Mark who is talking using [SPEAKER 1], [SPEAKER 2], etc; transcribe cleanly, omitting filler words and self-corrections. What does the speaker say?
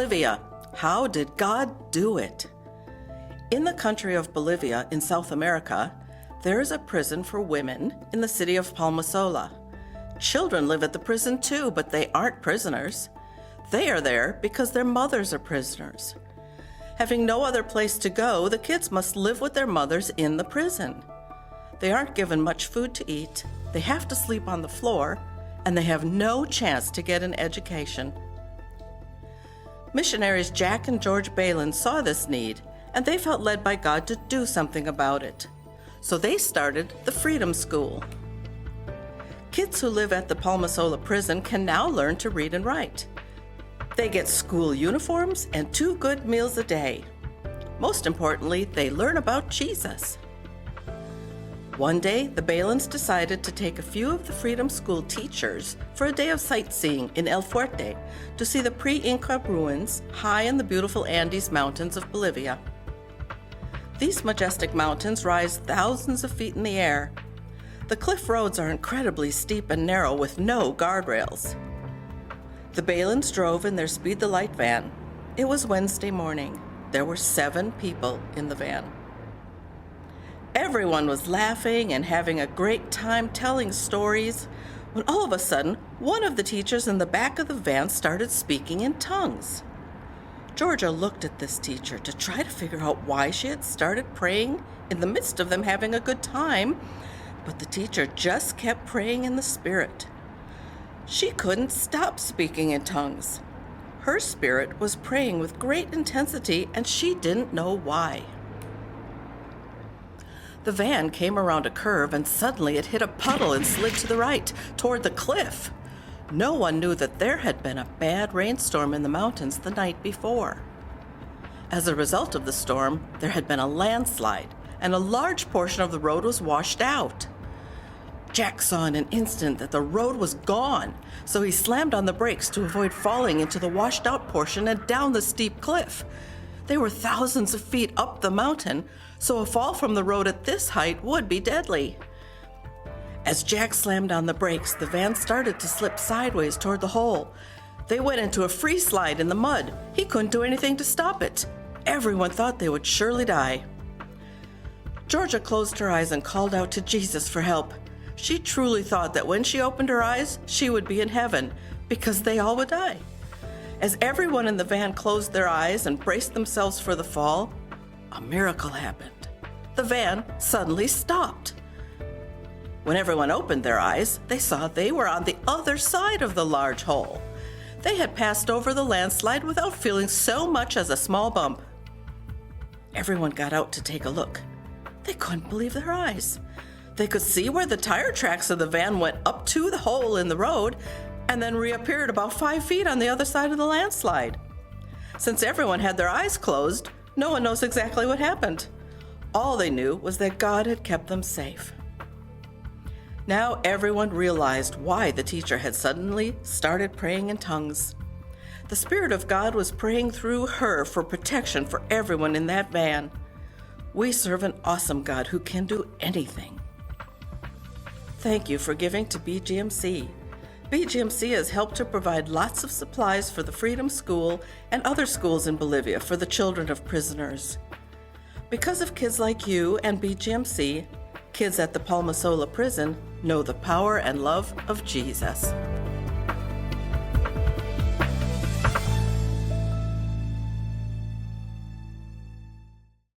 [SPEAKER 1] Bolivia. How did God do it? In the country of Bolivia in South America, there is a prison for women in the city of Palmasola. Children live at the prison too, but they aren't prisoners. They are there because their mothers are prisoners. Having no other place to go, the kids must live with their mothers in the prison. They aren't given much food to eat, they have to sleep on the floor, and they have no chance to get an education. Missionaries Jack and George Balin saw this need, and they felt led by God to do something about it. So they started the Freedom School. Kids who live at the Palmasola prison can now learn to read and write. They get school uniforms and 2 good meals a day. Most importantly, they learn about Jesus. One day, the Balins decided to take a few of the Freedom School teachers for a day of sightseeing in El Fuerte to see the pre-Inca ruins high in the beautiful Andes Mountains of Bolivia. These majestic mountains rise thousands of feet in the air. The cliff roads are incredibly steep and narrow with no guardrails. The Balins drove in their Speed the Light van. It was Wednesday morning. There were 7 people in the van. Everyone was laughing and having a great time telling stories when all of a sudden, one of the teachers in the back of the van started speaking in tongues. Georgia looked at this teacher to try to figure out why she had started praying in the midst of them having a good time, but the teacher just kept praying in the Spirit. She couldn't stop speaking in tongues. Her spirit was praying with great intensity, and she didn't know why. The van came around a curve, and suddenly it hit a puddle and slid to the right, toward the cliff. No one knew that there had been a bad rainstorm in the mountains the night before. As a result of the storm, there had been a landslide, and a large portion of the road was washed out. Jack saw in an instant that the road was gone, so he slammed on the brakes to avoid falling into the washed-out portion and down the steep cliff. They were thousands of feet up the mountain, so a fall from the road at this height would be deadly. As Jack slammed on the brakes, the van started to slip sideways toward the hole. They went into a free slide in the mud. He couldn't do anything to stop it. Everyone thought they would surely die. Georgia closed her eyes and called out to Jesus for help. She truly thought that when she opened her eyes, she would be in heaven, because they all would die. As everyone in the van closed their eyes and braced themselves for the fall, a miracle happened. The van suddenly stopped. When everyone opened their eyes, they saw they were on the other side of the large hole. They had passed over the landslide without feeling so much as a small bump. Everyone got out to take a look. They couldn't believe their eyes. They could see where the tire tracks of the van went up to the hole in the road and then reappeared about 5 feet on the other side of the landslide. Since everyone had their eyes closed, no one knows exactly what happened. All they knew was that God had kept them safe. Now everyone realized why the teacher had suddenly started praying in tongues. The Spirit of God was praying through her for protection for everyone in that van. We serve an awesome God who can do anything. Thank you for giving to BGMC. BGMC has helped to provide lots of supplies for the Freedom School and other schools in Bolivia for the children of prisoners. Because of kids like you and BGMC, kids at the Palmasola prison know the power and love of Jesus.